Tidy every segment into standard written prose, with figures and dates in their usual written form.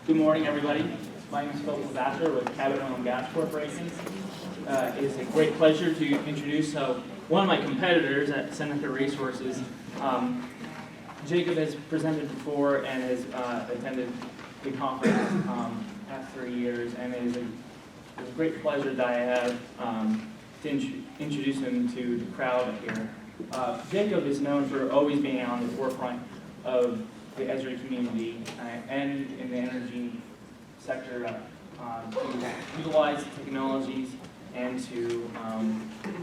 Good morning, everybody. My name is Phil Bachelor with Cabot Oil and Gas Corporation. It is a great pleasure to introduce one of my competitors at Seneca Resources. Jacob has presented before and has attended the conference past 3 years, and it is a great pleasure that I have to introduce him to the crowd here. Jacob is known for always being on the forefront of the ESRI community and in the energy sector to utilize technologies and to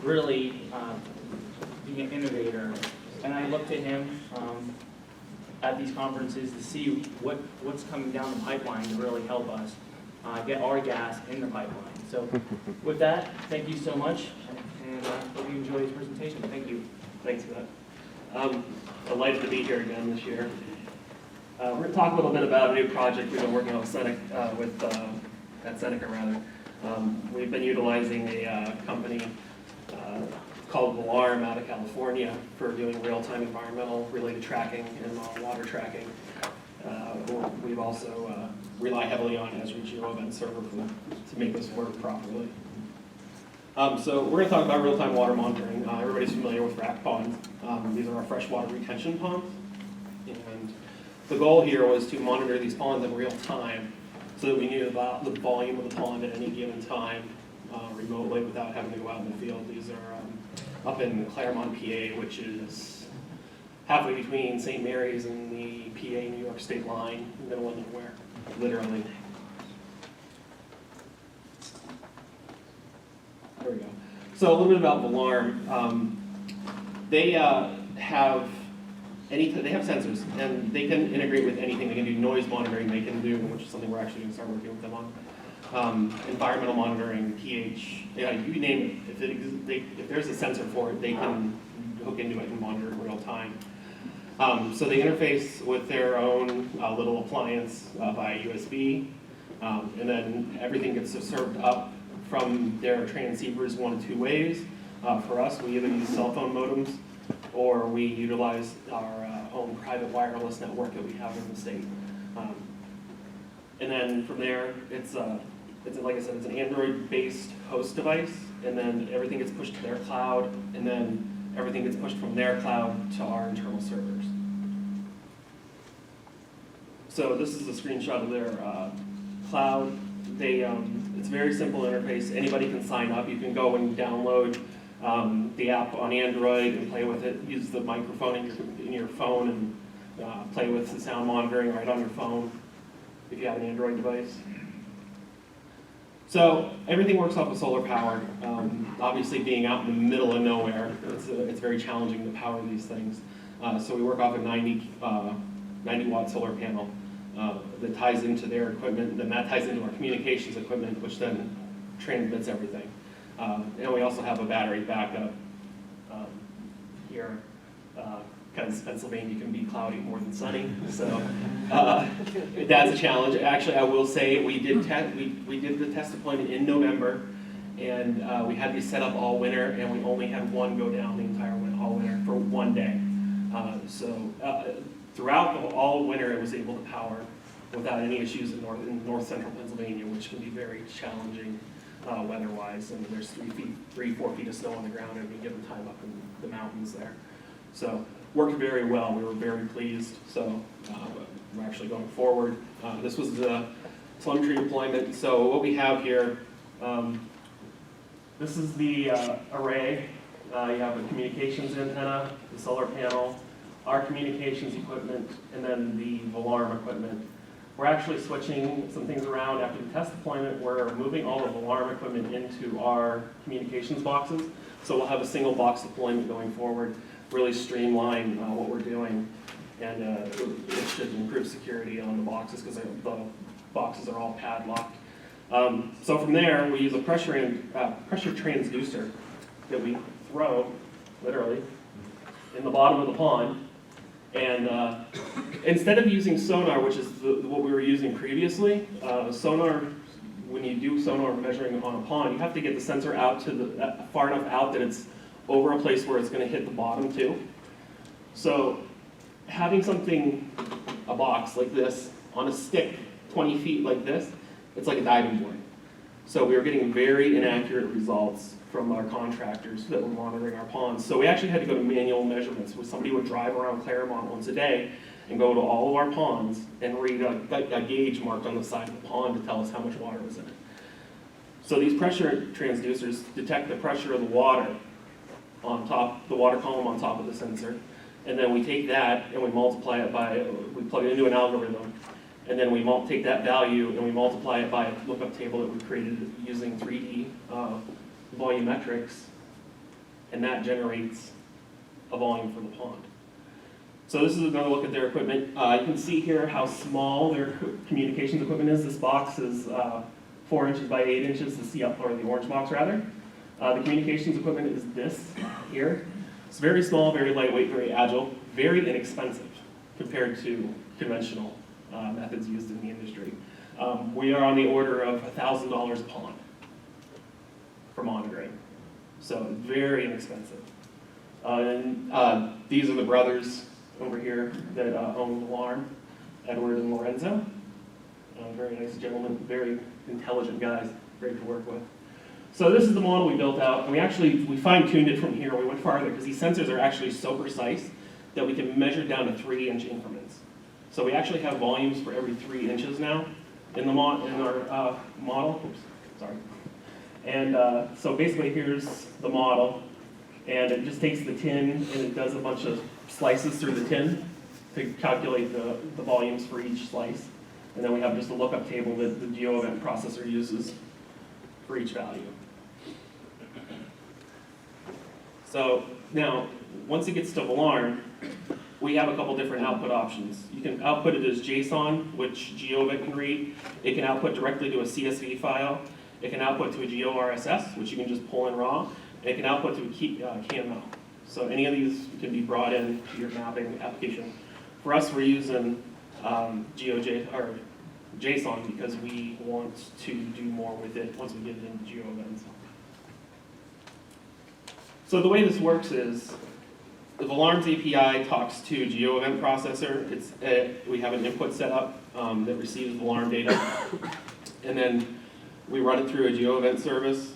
really be an innovator. And I look to him at these conferences to see what's coming down the pipeline to really help us get our gas in the pipeline. So with that, thank you so much, and hope you enjoy his presentation. Thank you. Thanks for that. I'm delighted to be here again this year. We're going to talk a little bit about a new project we've been working on at Seneca. We've been utilizing a company called VALARM out of California for doing real-time environmental related tracking and water tracking. We've also rely heavily on ESRI GeoEvent server to make this work properly. So we're going to talk about real-time water monitoring. Everybody's familiar with rack ponds. These are our freshwater retention ponds. And the goal here was to monitor these ponds in real time so that we knew about the volume of the pond at any given time remotely without having to go out in the field. These are up in Claremont, PA, which is halfway between St. Mary's and the PA-New York state line, in the middle of nowhere, literally. There we go. So a little bit about VALARM. They have sensors, and they can integrate with anything. They can do noise monitoring. They can do, which is something we're actually going to start working with them on. Environmental monitoring, pH, you name it. If there's a sensor for it, they can hook into it and monitor it in real time. So they interface with their own little appliance via USB, and then everything gets served up from their transceivers one of two ways. For us, we either use cell phone modems or we utilize our own private wireless network that we have in the state. And then from there, it's like I said, it's an Android-based host device, and then everything gets pushed to their cloud, and then everything gets pushed from their cloud to our internal servers. So this is a screenshot of their cloud. It's a very simple interface. Anybody can sign up. You can go and download the app on Android and play with it. Use the microphone in your phone and play with the sound monitoring right on your phone if you have an Android device. So everything works off of solar power. Obviously, being out in the middle of nowhere, it's very challenging to power these things. So we work off a 90-watt solar panel that ties into their equipment, and then that ties into our communications equipment, which then transmits everything. And we also have a battery backup here, because Pennsylvania can be cloudy more than sunny. So that's a challenge. Actually, I will say we did the test deployment in November, and we had these set up all winter, and we only had one go down the entire all winter for one day. Throughout all winter, it was able to power without any issues in north central Pennsylvania, which can be very challenging weather-wise. I mean, there's 4 feet of snow on the ground at any given time up in the mountains there. So worked very well. We were very pleased. So we're actually going forward. This was the telemetry deployment. So what we have here, this is the array. You have the communications antenna, the solar panel, our communications equipment, and then the VALARM equipment. We're actually switching some things around after the test deployment. We're moving all the VALARM equipment into our communications boxes. So we'll have a single box deployment going forward, really streamline what we're doing, and it should improve security on the boxes because the boxes are all padlocked. So from there, we use a pressure transducer that we throw, literally, in the bottom of the pond. And instead of using sonar, which is what we were using previously, sonar, when you do sonar measuring on a pond, you have to get the sensor out to far enough out that it's over a place where it's going to hit the bottom too. So having something, a box like this, on a stick 20 feet like this, it's like a diving board. So we were getting very inaccurate results from our contractors that were monitoring our ponds. So we actually had to go to manual measurements, where somebody would drive around Claremont once a day and go to all of our ponds and read a gauge marked on the side of the pond to tell us how much water was in it. So these pressure transducers detect the pressure of the water on top, the water column on top of the sensor, and then we take that and we multiply it by, we plug it into an algorithm, and then we take that value and we multiply it by a lookup table that we created using 3D volumetrics, and that generates a volume for the pond. So this is another look at their equipment. You can see here how small their communications equipment is. This box is 4 inches by 8 inches, or the orange box rather. The communications equipment is this here. It's very small, very lightweight, very agile, very inexpensive compared to conventional methods used in the industry. We are on the order of $1,000 a pond for monitoring, so very inexpensive. These are the brothers over here that own VALARM, Edward and Lorenzo. Very nice gentlemen, very intelligent guys, great to work with. So this is the model we built out, and we fine-tuned it from here. We went farther because these sensors are actually so precise that we can measure down to 3-inch increments. So we actually have volumes for every 3 inches now in our model. Oops, sorry. And so basically here's the model, and it just takes the tin and it does a bunch of slices through the tin to calculate the volumes for each slice. And then we have just a lookup table that the GeoEvent processor uses for each value. So now, once it gets to VALARM, we have a couple different output options. You can output it as JSON, which GeoEvent can read. It can output directly to a CSV file. It can output to a GeoRSS, which you can just pull in raw. And it can output to a KML. So any of these can be brought in to your mapping application. For us, we're using JSON because we want to do more with it once we get it into GeoEvents. So the way this works is the VALARM's API talks to GeoEvent processor. We have an input set up that receives VALARM data, and then we run it through a GeoEvent service,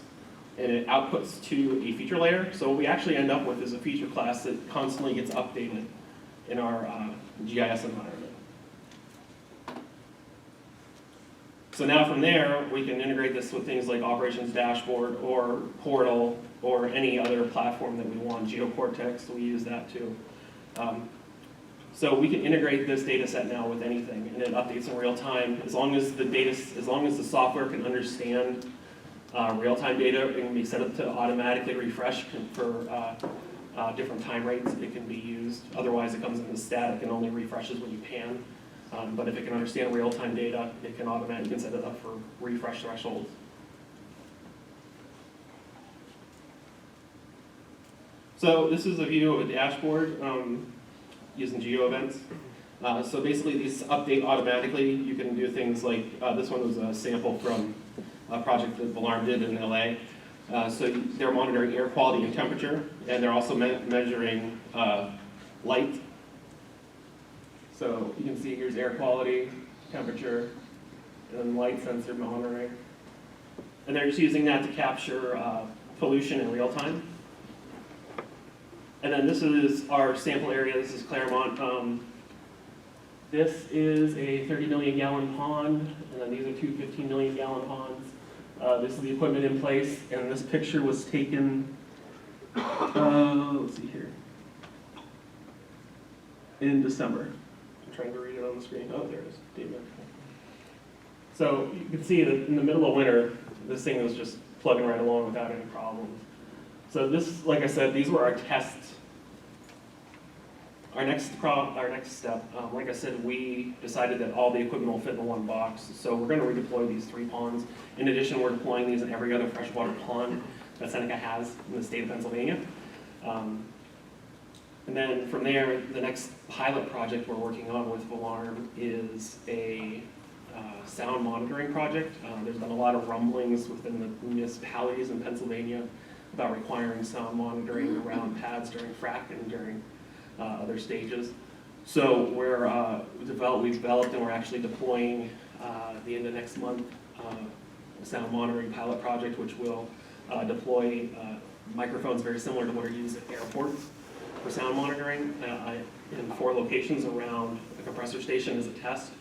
and it outputs to a feature layer. So what we actually end up with is a feature class that constantly gets updated in our GIS environment. So now from there, we can integrate this with things like Operations Dashboard or Portal or any other platform that we want. GeoCortex, we use that too. So we can integrate this data set now with anything, and it updates in real time. As long as the software can understand real-time data, it can be set up to automatically refresh for different time rates. It can be used. Otherwise, it comes in as static and only refreshes when you pan. But if it can understand real-time data, it can automatically set it up for refresh thresholds. So this is a view of a dashboard using GeoEvents. So basically these update automatically. You can do things like, this one was a sample from a project that VALARM did in LA. So they're monitoring air quality and temperature, and they're also measuring light. So you can see here's air quality, temperature, and then light sensor monitoring. And they're just using that to capture pollution in real time. And then this is our sample area. This is Claremont. This is a 30 million gallon pond, and then these are two 15 million gallon ponds. This is the equipment in place, and this picture was taken, let's see here, in December. I'm trying to read it on the screen. Oh, there it is. David. So you can see that in the middle of winter, this thing was just plugging right along without any problems. So this, like I said, these were our tests. Our next step, like I said, we decided that all the equipment will fit in one box. So we're going to redeploy these 3 ponds. In addition, we're deploying these in every other freshwater pond that Seneca has in the state of Pennsylvania. And then from there, the next pilot project we're working on with VALARM is a sound monitoring project. There's been a lot of rumblings within the municipalities in Pennsylvania about requiring sound monitoring around pads during frac and during other stages. So we've developed and we're actually deploying at the end of next month, a sound monitoring pilot project, which will deploy microphones very similar to what are used at airports for sound monitoring in 4 locations around the compressor station as a test.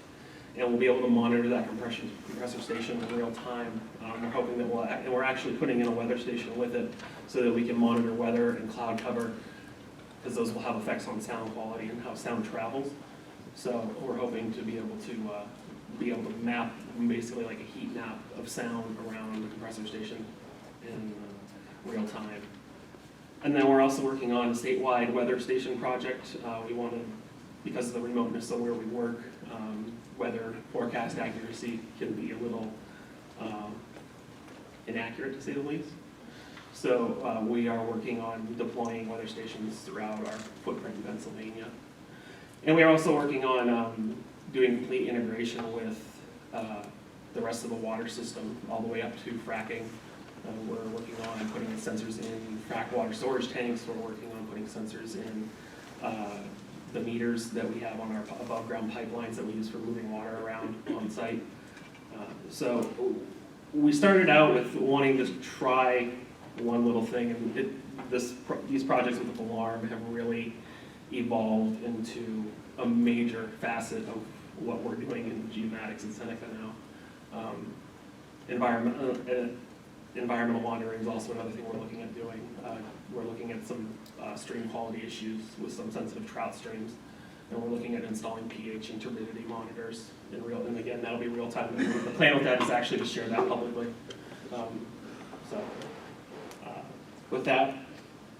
And we'll be able to monitor that compressor station in real time. We're hoping that and we're actually putting in a weather station with it so that we can monitor weather and cloud cover, because those will have effects on sound quality and how sound travels. So we're hoping to be able to map basically like a heat map of sound around the compressor station in real time. And then we're also working on a statewide weather station project. We want to, because of the remoteness of where we work, weather forecast accuracy can be a little inaccurate, to say the least. So we are working on deploying weather stations throughout our footprint in Pennsylvania. And we are also working on doing complete integration with the rest of the water system, all the way up to fracking. We're working on putting sensors in frac water storage tanks. We're working on putting sensors in the meters that we have on our above ground pipelines that we use for moving water around on site. So we started out with wanting to try one little thing, and these projects with the VALARM have really evolved into a major facet of what we're doing in geomatics in Seneca now. Environmental monitoring is also another thing we're looking at doing. We're looking at some stream quality issues with some sensitive trout streams, and we're looking at installing pH and turbidity monitors and again, that'll be real time. The plan with that is actually to share that publicly. With that,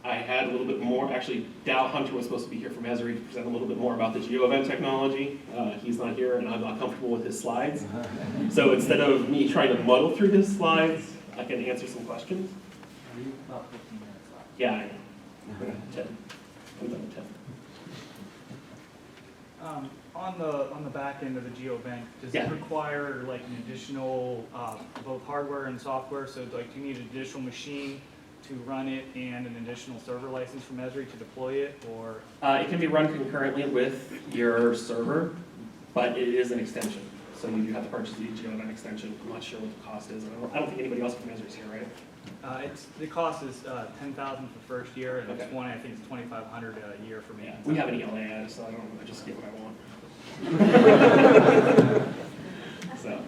I had a little bit more. Actually, Dow Hunter was supposed to be here from ESRI to present a little bit more about the GeoEvent technology. He's not here, and I'm not comfortable with his slides. So instead of me trying to muddle through his slides, I can answer some questions. Are you about 15 minutes left? Yeah, I know. 10. I'm done at 10. On the back end of the GeoBank, does Yeah. it require like an additional, both hardware and software? So like, do you need an additional machine to run it and an additional server license from ESRI to deploy it, or? It can be run concurrently with your server, but it is an extension. So you do have to purchase the GeoEvent extension. I'm not sure what the cost is. I don't think anybody else from ESRI is here, right? The cost is $10,000 for first year, and Okay. it's I think it's $2,500 a year for me. Yeah, we have an ELA ad, so I just get what I want. So,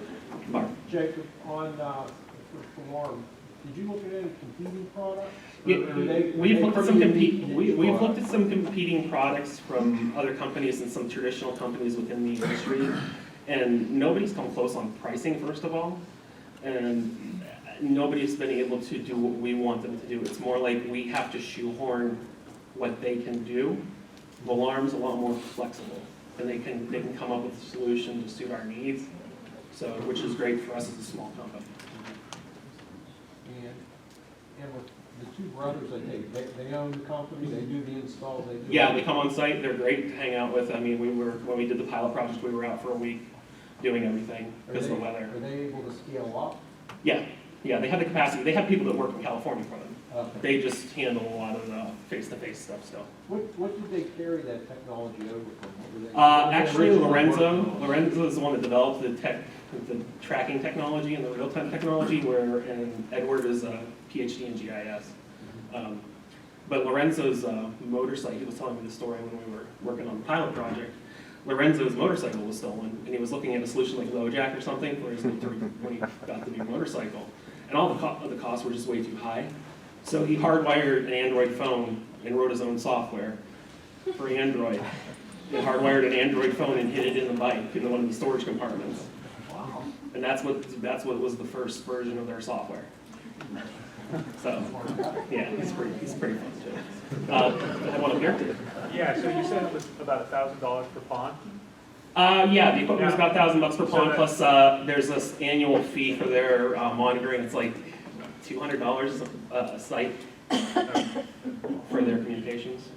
Mark. Jacob, on VALARM, did you look at any competing products? We've looked at some competing products from other companies and some traditional companies within the industry, and nobody's come close on pricing, first of all, and nobody's been able to do what we want them to do. It's more like we have to shoehorn what they can do. VALARM's a lot more flexible, and they can come up with a solution to suit our needs, so which is great for us as a small company. And with the two brothers, they own the company, they do the installs, they do. Yeah, they come on site, they're great to hang out with. I mean, when we did the pilot project, we were out for a week doing everything because of the weather. Are they able to scale up? Yeah, they have the capacity. They have people that work in California for them. Okay. They just handle a lot of the face-to-face stuff still. What did they carry that technology over from? What were they- Actually, originally Lorenzo is the one that developed the tracking technology and the real-time technology, and Edward is a PhD in GIS. But Lorenzo's motorcycle, he was telling me the story when we were working on the pilot project. Lorenzo's motorcycle was stolen, and he was looking at a solution like LoJack or something when he got the new motorcycle. And all the costs were just way too high. So he hardwired an Android phone and wrote his own software for Android. He hardwired an Android phone and hid it in the bike, in one of the storage compartments. Wow. And that's what was the first version of their software. So, yeah, he's pretty fun too. I want to hear it. Yeah, so you said it was about $1,000 per pond? Yeah, the equipment was about $1,000 per pond, plus there's this annual fee for their monitoring. It's like $200 a site for their communications.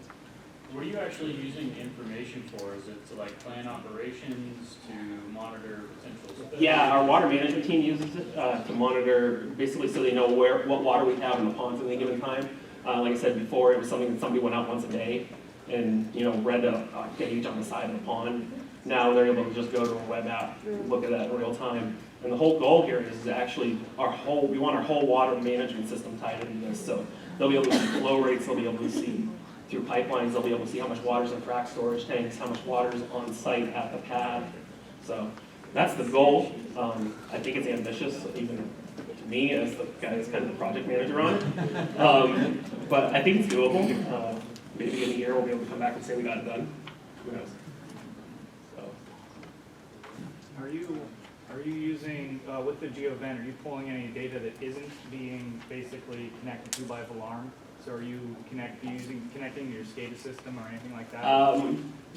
What are you actually using information for? Is it to like plan operations, to monitor potential spills? Yeah, our water management team uses it to monitor, basically so they know what water we have in the ponds at any given time. Like I said before, it was something that somebody went out once a day and read a gauge on the side of the pond Now they're able to just go to a web app, look at that in real time. And the whole goal here is actually we want our whole water management system tied into this. So they'll be able to see flow rates, they'll be able to see through pipelines, they'll be able to see how much water's in frac storage tanks, how much water's on site at the pad. So that's the goal. I think it's ambitious, even to me as the guy that's kind of the project manager on it. But I think it's doable. Maybe in a year we'll be able to come back and say we got it done. Who knows? So. Are you using, with the GeoVent, are you pulling any data that isn't being basically connected to by VALARM? So are you connecting to your SCADA system or anything like that?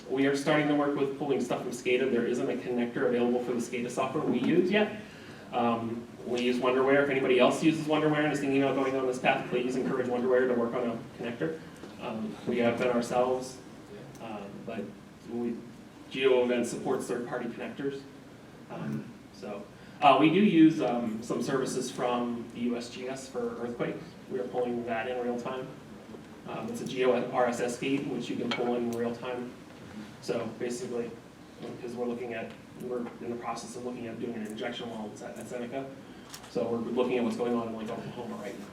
We are starting to work with pulling stuff from SCADA. There isn't a connector available for the SCADA software we use yet. We use Wonderware. If anybody else uses Wonderware and is thinking about going down this path, please encourage Wonderware to work on a connector. We have been ourselves, but GeoVent supports third-party connectors. We do use some services from the USGS for earthquakes. We are pulling that in real time. It's a Geo RSS feed, which you can pull in real time. So basically, because we're in the process of looking at doing an injection well at Seneca. So we're looking at what's going on in like Oklahoma right now.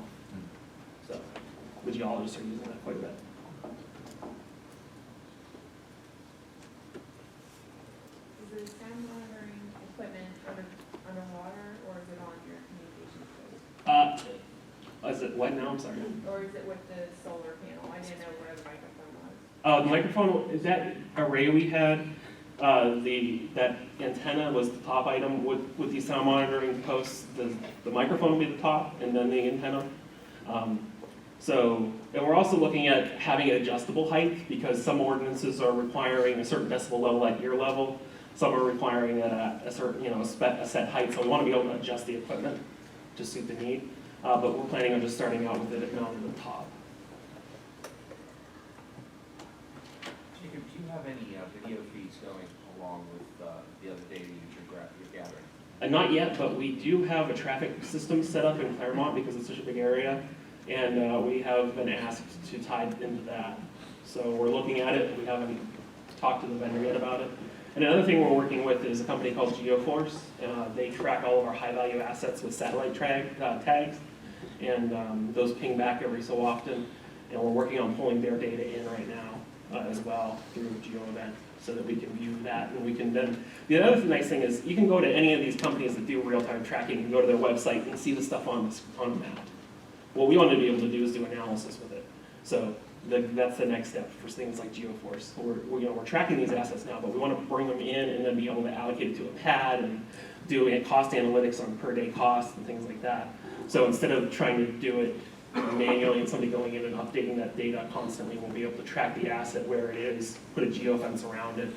So the geologists are using that quite a bit. Is the sound monitoring equipment underwater, or is it on your communications post? Is it what now? I'm sorry. Or is it with the solar panel? I didn't know where the microphone was. The microphone, is that array we had, that antenna was the top item with these sound monitoring posts. The microphone will be the top and then the antenna. And we're also looking at having an adjustable height because some ordinances are requiring a certain decibel level at ear level. Some are requiring a certain, a set height. So we want to be able to adjust the equipment to suit the need. But we're planning on just starting out with it mounted at the top. Jacob, do you have any video feeds going along with the other data you're gathering? Not yet, but we do have a traffic system set up in Claremont because it's such a big area. And we have been asked to tie into that. So we're looking at it. We haven't talked to the vendor yet about it. And another thing we're working with is a company called GeoForce. They track all of our high-value assets with satellite tags. And those ping back every so often. And we're working on pulling their data in right now as well through GeoEvent so that we can view that. And we can then, the other nice thing is you can go to any of these companies that do real-time tracking and go to their website and see the stuff on the map. What we want to be able to do is do analysis with it. So that's the next step for things like GeoForce. We're tracking these assets now, but we want to bring them in and then be able to allocate it to a pad and do cost analytics on per day costs and things like that. So instead of trying to do it manually and somebody going in and updating that data constantly, we'll be able to track the asset where it is, put a geofence around it,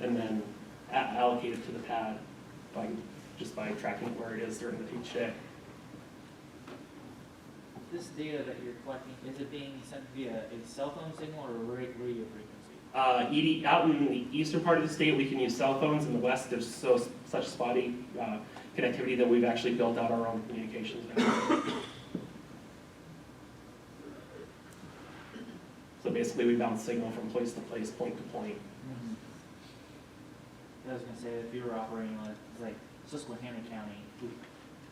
and then allocate it to the pad just by tracking where it is during each day. This data that you're collecting, is it being sent via a cell phone signal or a radio frequency? Out in the eastern part of the state, we can use cell phones. In the west, there's such spotty connectivity that we've actually built out our own communications network. So basically, we bounce signal from place to place, point to point. I was going to say, if you were operating like Susquehanna County,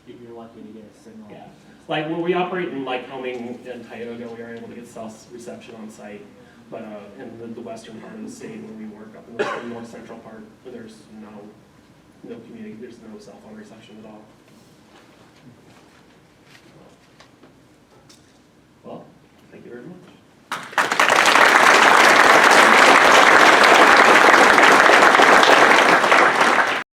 you're lucky to get a signal. Yeah. Like when we operate in Lycoming and Tioga, we are able to get cell reception on site. But in the western part of the state where we work, up in the north central part, there's no community, there's no cell phone reception at all.